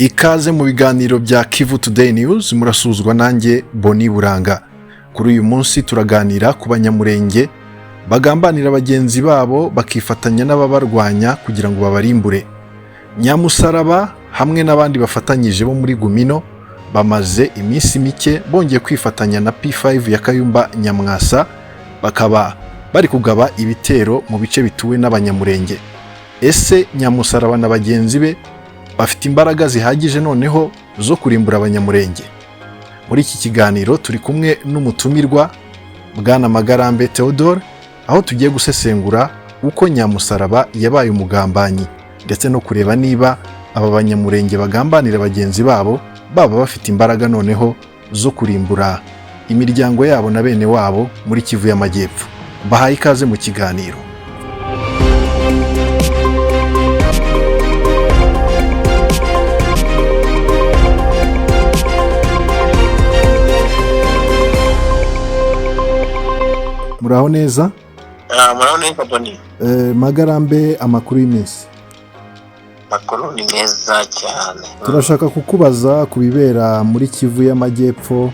Ikaze mu biganiro bya Kivu Today News, murasuzwa nanjye Boni Buranga. Kuri uyu munsi turaganira ku banyamurenge bagambanira bagenzi babo bakifatanya n'ababarwanya kugira ngo babarimbure. Nyamusaraba hamwe n'abandi bafatanyije bo muri Gumino bamaze iminsi mike bongeye kwifatanya na P5 ya Kayumba Nyamwasa, bakaba bari kugaba ibitero mu bice bituwe n'abanyamurenge. Ese Nyamusaraba na bagenzi be bafite imbaraga zihagije noneho zo kurimbura abanyamurenge? Muri iki kiganiro turi kumwe n'umutumirwa Bwana Magarambe Theodore, aho tugiye gusesengura uko Nyamusaraba yabaye umugambanyi ndetse no kureba niba aba banyamurenge bagambanira bagenzi babo baba bafite imbaraga noneho zo kurimbura imiryango yabo na bene wabo muri Kivu y'Amajyepfo. Bahaye ikaze mu kiganiro. Muraho neza? Muraho neza Boni. Magarambe, amakuru y'iminsi? Makuru ni meza cyane. Turashaka kukubaza ku bibera muri Kivu y'Amajyepfo.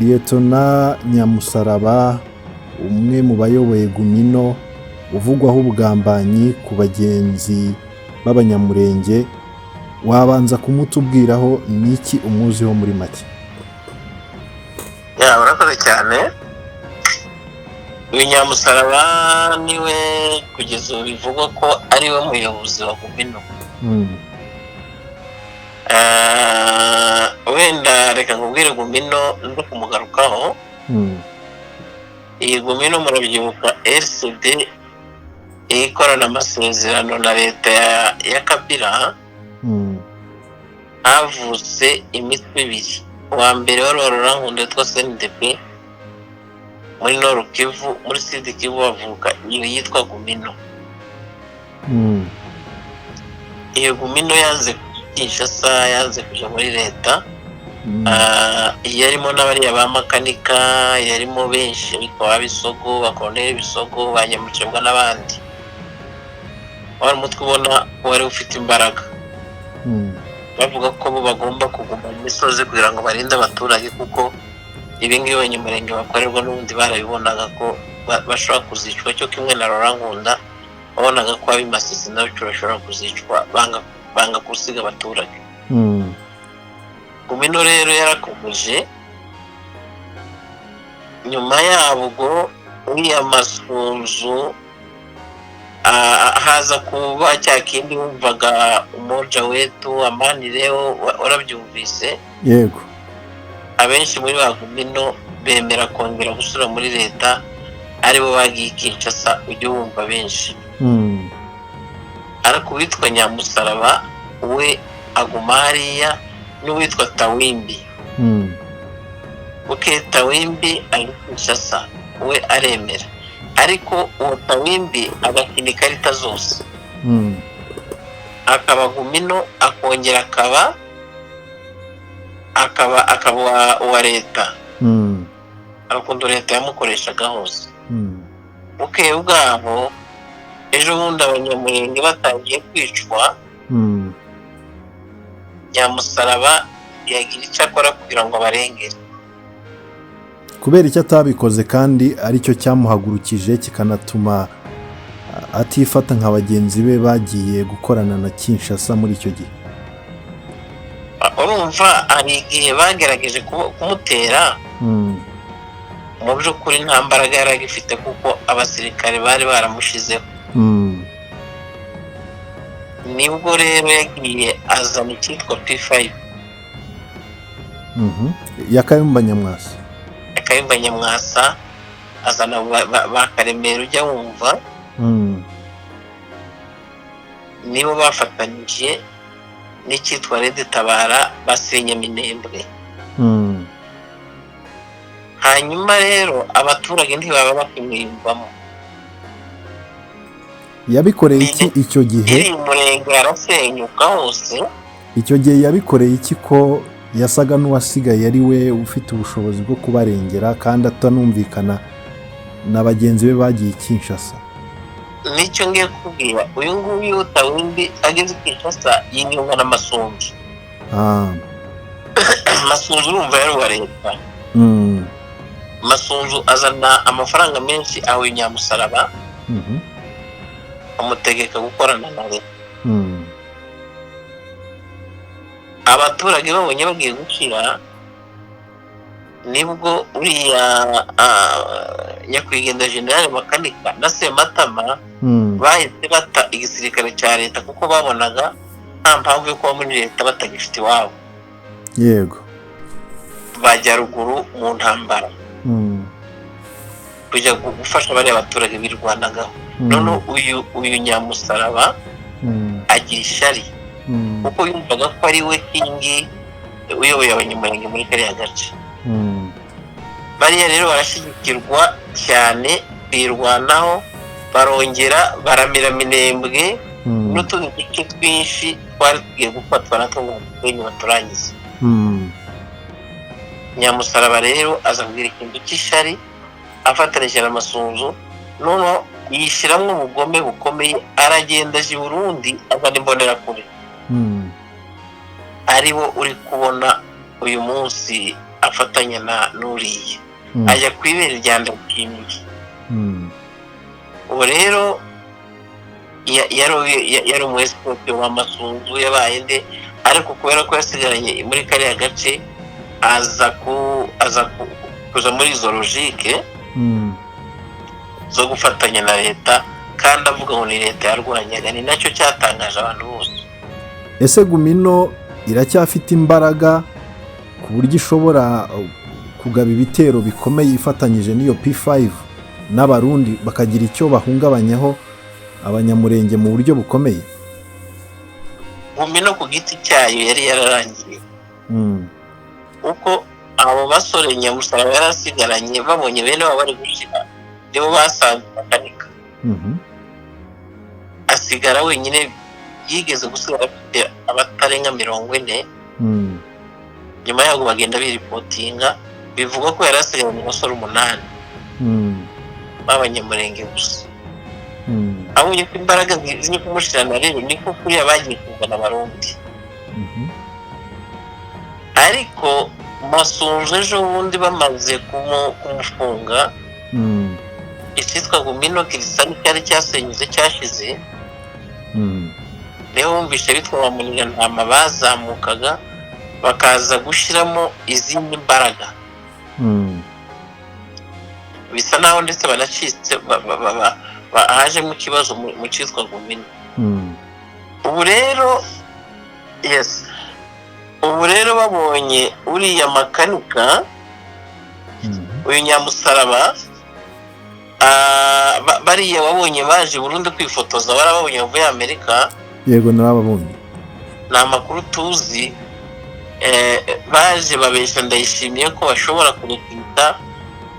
Lieutenant Nyamusaraba, umwe mu bayoboye Gumino, uvugwaho ubugambanyi ku bagenzi b'abanyamurenge, wabanza kumutubwiraho niki umuziho muri make? Urakoze cyane. Uyu Nyamusaraba niwe kugeza ubu bivugwa ko ari we muyobozi wa Gumino. Wenda reka nkubwire Gumino no kumugarukaho. Iyi Gumino murabyibuka RCD ikorana amasezerano na leta ya Kabila. Havutse imitwe ibiri. Uwa mbere wari Rurankunda twa CNDP muri Nord Kivu, muri Sud Kivu bavuka iyo yitwa Gumino. Iyo Gumino yanze Kinshasa, yanze kuja muri leta. Yarimo n'abari abamakanika, yarimo benshi ariko abisogo, bakonera bisogo, banyamucibwa n'abandi. Wari mutwe ubona wari ufite imbaraga. Bavuga ko bo bagomba kuguma mu misozi kugira ngo barinde abaturage, kuko ibingibi abanyamurenge bakorerwa n'ubundi barabibonaga ko bashobora kuzicwa, cyo kimwe na Rurankunda babonaga ko abimasisi nabo bashobora kuzicwa, banga gusiga abaturage. Gumino rero yarakomeje. Nyuma yabwo uriya Masunzu haza kuba cya kindi wumvaga umoja wetu Amani Leo, warabyumvise? Yego. Abenshi muri ba Gumino bemera kongera gusura muri leta, aribo bagiye Kinshasa, ujye wumva benshi. Ariko uwitwa Nyamusaraba we aguma hariya, n'uwitwa Tawimbi. Tawimbi ari Kinshasa, we aremera. Ariko uwo Tawimbi agakina ikarita zose. Akaba Gumino, akongera akaba uwa leta. Arukundo leta yamukoreshaga hose. Ubwabo ejo bundi abanyamurenge batangiye kwicwa, Nyamusaraba yagira icyo akora kugira ngo abarengere. Kubera icyo atabikoze kandi aricyo cyamuhagurukije kikanatuma atifata nka bagenzi be bagiye gukorana na Kinshasa muri icyo gihe. Urumva ari igihe bagerageje kumutera, mu by'ukuri nta mbaraga yari agifite kuko abasirikare bari baramushizeho. Nibwo rero yagiye azana icyitwa P5 ya Kayumba Nyamwasa. Kayumba Nyamwasa azana bakaremera, ujya wumva. Nibo bafatanyije n'icyitwa Red Tabara basenya Minembwe. Hanyuma rero abaturage ntibaba bakimwiyumvamo. Yabikoreye iki icyo gihe? Iri umurenge yarasenyuka hose. Icyo gihe yabikoreye iki ko yasaga n'uwasigaye ari we ufite ubushobozi bwo kubarengera kandi atanumvikana na bagenzi be bagiye Kinshasa? Nicyo ngiye kubwira, uyu nguyu Tawimbi ageze Kinshasa yinyunga n'Amasunzu. Masunzu urumva yari uwa leta. Masunzu azana amafaranga menshi aho Nyamusaraba amutegeka gukorana na leta. Abaturage babonye bagiye gushira nibwo uriya nyakwigendera General Makanika na Sematama bahise bata igisirikare cya leta kuko babonaga nta mpamvu yo kuba muri leta batagifite iwabo. Yego. Bajya ruguru mu ntambara kujya gufasha bariya abaturage birwanagaho. None uyu Nyamusaraba agira ishyari kuko yumvaga ko ari we kingi uyoboye abanyamurenge muri kariya gace. Bariya rero barashyigikirwa cyane birwanaho, barongera baramira Minembwe n'utundi duce twinshi twari tugiye gufatwa natwo ngo baturangize. Nyamusaraba rero aza kugira ikintu cy'ishyari afatanije na Masunzu, none yishyiramo ubugome bukomeye, aragenda aje i Burundi azana imbonerakure. Aribo uri kubona uyu munsi afatanya na Nuriye ajya kwibera rya Ndakimbi. Ubu rero yari umwesikopi wa Masunzu yabaye nde, ariko kubera ko yasigaranye muri kariya gace aza kuza muri izo logike zo gufatanya na leta, kandi avuga ngo ni leta yarwanyaga. Ni nacyo cyatangaje abantu bose. Ese Gumino iracyafite imbaraga ku buryo ishobora kugaba ibitero bikomeye ifatanyije n'iyo P5 n'abarundi bakagira icyo bahungabanyaho abanyamurenge mu buryo bukomeye? Gumino ku giti cyayo yari yararangiye uko abo basore Nyamusaraba yarasigaranye babonye bene baba bari gushira, nibo basanze Makanika. Asigara wenyine, yigeze gusigara afite abatarenga 40. Nyuma yaho bagenda biripotinga bivuga ko yarasigaranye abasore 8 b'abanyamurenge gusa. Abonye ko imbaraga ziri kumushirana rero niko kuri abagiye kuzana abarundi. Ariko Masunzu ejo bundi bamaze kumufunga, icyitwa Gumino Kirisani cyari cyasenyuze cyashize, niho wumvishe bitwa bamuniga ntama bazamukaga bakaza gushiramo izindi mbaraga. Bisa naho ndetse banacitse hajemo ikibazo mu cyitwa Gumino. Ubu rero babonye uriya Makanika, uyu Nyamusaraba, bariya wabonye baje Burundi kwifotoza, barababonye bavuye Amerika. Yego narababonye. Ni amakuru tuzi. Baje babesha Ndayishimiye ko bashobora kurukita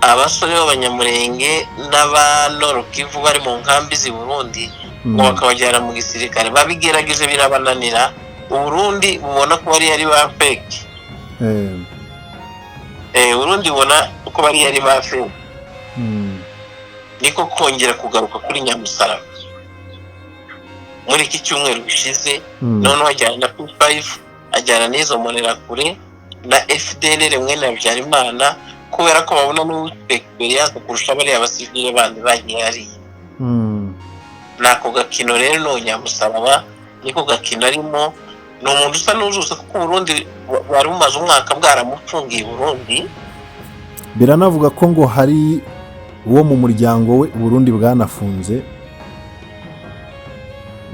abasore b'abanyamurenge n'abanoro Kivu bari mu nkambi z'i Burundi ngo bakabajyana mu gisirikare. Babigerageje birabananira. Burundi bubona ko bari yari ba fake. Burundi bubona ko bari yari ba fake. Niko kongera kugaruka kuri Nyamusaraba muri iki cyumweru gishize. None wajyana na P5, ajyana n'izo mbonerakure na FDLR mwene Habyarimana, kubera ko babona n'ubuspekeriyanse kurusha bariya abasivile bandi bagiye hariya. Nako gakino rero no Nyamusaraba niko gakino arimo. Ni umuntu usa n'uzuse kuko Burundi bari bumaze umwaka bwaramufungiye Burundi. Biranavuga ko ngo hari uwo mu muryango we Burundi bwanafunze,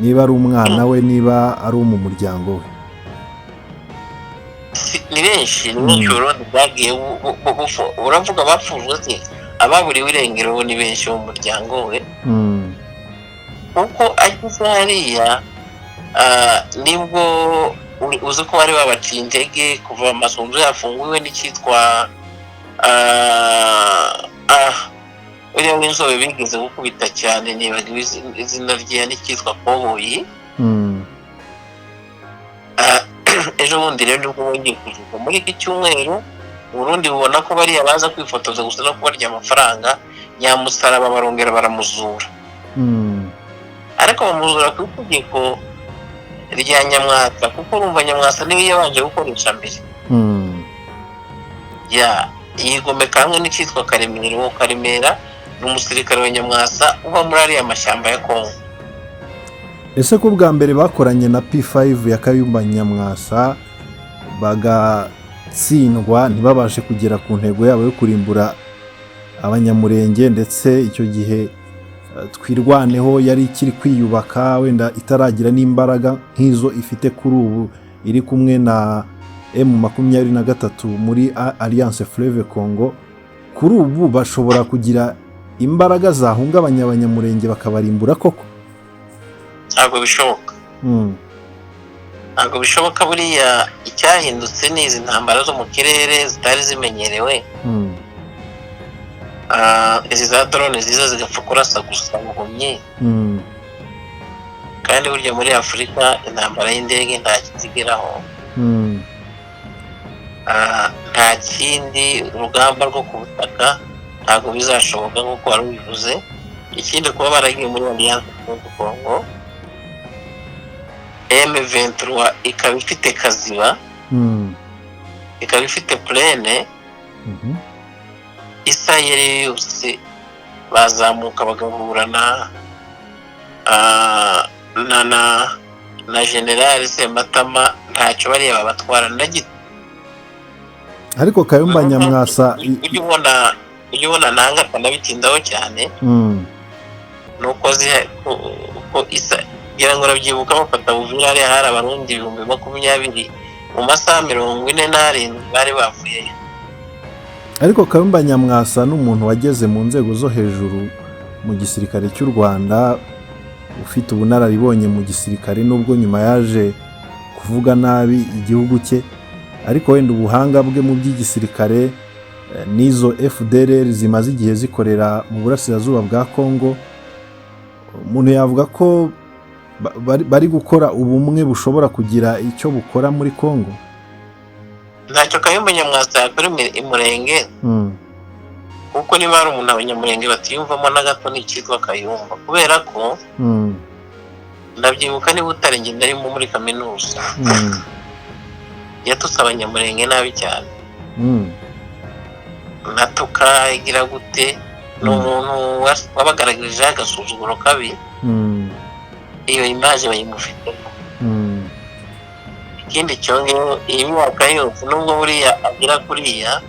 niba ari umwana we niba ari mu muryango we. Ni benshi Burundi bwagiye uravuga bafunzwe se, ababuriwe irengero ni benshi mu muryango we. Kuko ageze hariya nibwo uzi ko bari babaciye intege kuva Masunzu yafunguwe n'icyitwa uriya w'inzobe bigeze gukubita cyane, nibagiwe izina rye, n'icyitwa Koboyi. Ejo bundi rero nibwo bongeye kujuka muri iki cyumweru. Burundi bubona ko bariya baza kwifotoza gusa no kubarya amafaranga. Nyamusaraba barongera baramuzura, ariko bamuzura ku itegeko rya Nyamwasa, kuko urumva Nyamwasa niyo yabanje gukoresha mbere. Yigomeka hamwe n'icyitwa Karemera. Uwo Karemera ni umusirikare wa Nyamwasa uba muri ariya mashyamba ya Kongo. Ese ko bwa mbere bakoranye na P5 ya Kayumba Nyamwasa bagatsindwa ntibabashe kugera ku ntego yabo yo kurimbura Abanyamurenge, ndetse icyo gihe Twirwaneho yari ikiri kwiyubaka, wenda itaragira n'imbaraga nk'izo ifite kuri ubu, iri kumwe na M23 muri Alliance Fleuve Congo. Kuri ubu bashobora kugira imbaraga zahungabanya Abanyamurenge bakabarimbura koko? Ntabwo bishoboka. Ntabwo bishoboka. Buriya icyahindutse ni izi ntambara zo mu kirere zitari zimenyerewe. Izi za drone ziza zigapfa kurasa gusa buhumyi. Kandi burya muri Afurika intambara y'indege nta kizigeraho. Nta kindi, urugamba rwo ku butaka ntabwo bizashoboka nk'uko wari ubivuze. Ikindi kuba baragiye muri Alliance Fleuve Congo, M23 ikaba ifite Kaziba, ikaba ifite Plaine, Isirayeli yose bazamuka bagahura na General Sematama, ntacyo bariya babatwara na gito. Ariko Kayumba Nyamwasa ujya ubona nanga kanabitindaho cyane, nuko ngira ngo urabyibuka bafata Uvira hariya hari abarundi 20,000 mu masaha 47 bari bavuyeyo. Ariko Kayumba Nyamwasa n'umuntu wageze mu nzego zo hejuru mu gisirikare cy'u Rwanda, ufite ubunararibonye mu gisirikare, nubwo nyuma yaje kuvuga nabi igihugu cye, ariko wenda ubuhanga bwe mu by'igisirikare n'izo FDLR zimaze igihe zikorera mu burasirazuba bwa Kongo, umuntu yavuga ko bari gukora ubumwe bushobora kugira icyo bukora muri Kongo. Ntacyo Kayumba Nyamwasa yakora Imurenge, kuko niba hari umuntu Abanyamurenge batiyumvamo na gato ni icyitwa Kayumba, kubera ko ndabyibuka niba utarenge ndarimo muri kaminuza yatutse Abanyamurenge nabi cyane, natuka igira gute, ni umuntu wabagaragarije agasuzuguro kabi. Iyo image bayimufitemo. Ikindi cyongeyeho, iyi myaka yose nubwo buriya agira kuriya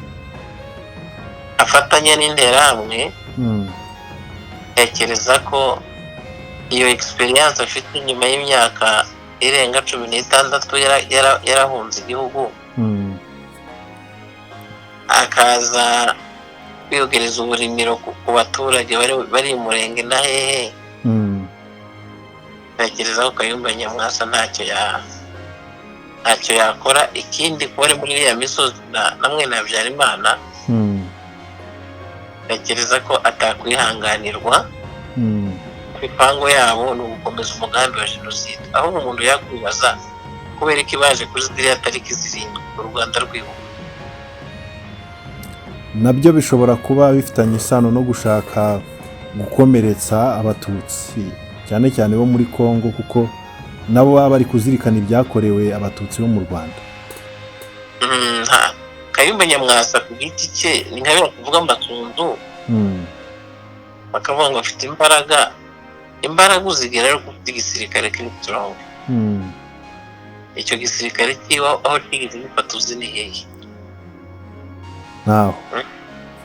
afatanya n'interahamwe, tekereza ko iyo experience afite nyuma y'imyaka irenga 16 yarahunze igihugu, akaza kwiyogereza uburimiro ku baturage bari Imurenge na hehe. Tekereza ko Kayumba Nyamwasa ntacyo yakora. Ikindi kuba ari muri iriya misozi namwe na Habyarimana, tekereza ko atakwihanganirwa. Imipango yabo ni ugukomeza umugambi wa jenoside, aho umuntu yakwibaza kubera iki baje kuri ziriya tariki 7 u Rwanda rwibuka. Nabyo bishobora kuba bifitanye isano no gushaka gukomeretsa Abatutsi cyane cyane bo muri Kongo, kuko nabo baba bari kuzirikana ibyakorewe Abatutsi bo mu Rwanda. Kayumba Nyamwasa ku giti cye ni nka kuvuga Masunzu, bakavuga ngo afite imbaraga uzigera ari ku gisirikare kiri strong. Icyo gisirikare kiba aho kigeze gifata uzi ni hehe?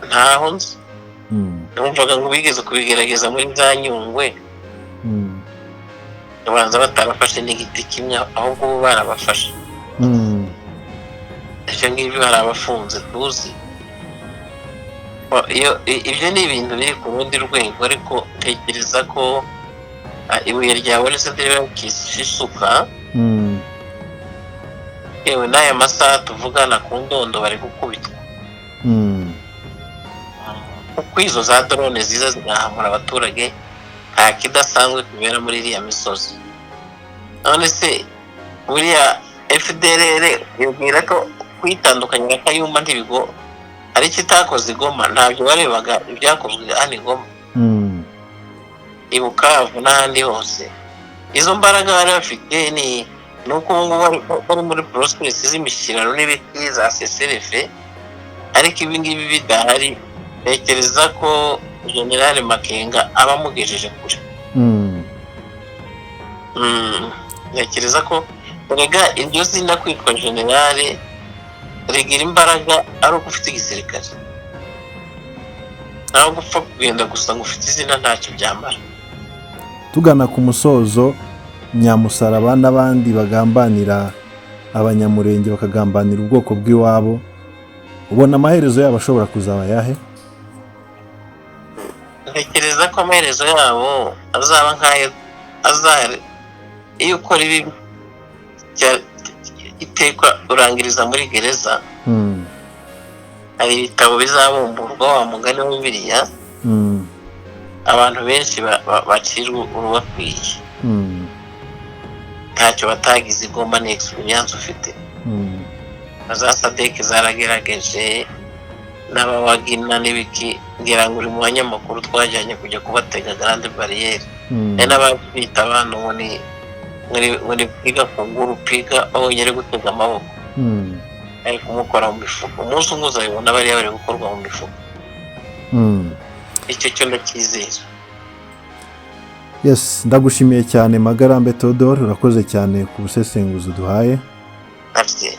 Ntaho nzi. Numvaga ngo bigeze kubigerageza muri za Nyungwe, babanza batarafashe n'igiti kimwe, ahubwo bo barabafashe. Icyo ngibyo hari abafunze tuzi. Ibyo ni ibintu biri ku rundi rwego, ariko tekereza ko ibuye ryawe rese ry'isuka, yewe n'aya masaha tuvugana ku ndondo bari gukubitwa. Kuko izo za drone ziza zigahamura abaturage, nta kidasanzwe kubera muri iriya misozi. None se buriya FDLR yubwira ko kwitandukanya na Kayumba ntibigo ari kitakoze Goma, ntabyo barebaga ibyakozwe hano Goma, i Bukavu n'ahandi hose. Izo mbaraga bari bafite nuko ubu ngubu bari muri process z'imishyikirano n'ibiti za CCRF, ariko ibi ngibi bidahari ntekereza ko General Makenga aba amugejeje kure. Ntekereza ko erega iryo zina kwitwa generale rigira imbaraga ari uko ufite igisirikare, naho gupfa kugenda gusa ngo ufite izina ntacyo byamara. Tugana ku musozo, Nyamusaraba n'abandi bagambanira abanyamurenge bakagambanira ubwoko bw'iwabo, ubona amaherezo yabo ashobora kuzaba yahe? Ntekereza ko amaherezo yabo azaba nk'ayo azari iyo ukora ibi itekwa urangiriza muri gereza. Hari ibitabo bizabumburwa wa mugani wa Bibiliya, abantu benshi bacirwa urubakwiye, ntacyo batagize igomba ni experience ufite. Za Sadek zaragerageje n'abawagina n'ibiki, ngira ngo uri mu banyamakuru twajyanye kujya kubatega Grande Barriere, n'ababita abantu ngo ni piga kunguru piga aho nyere gutega amaboko, ari kumukora mu mifuka. Umunsi umwe uzabibona bari bari gukorwa mu mifuka. Icyo cyo ndacyizera. Yes, ndagushimiye cyane Magarambe Theodore, urakoze cyane ku busesenguzi duhaye. Merci.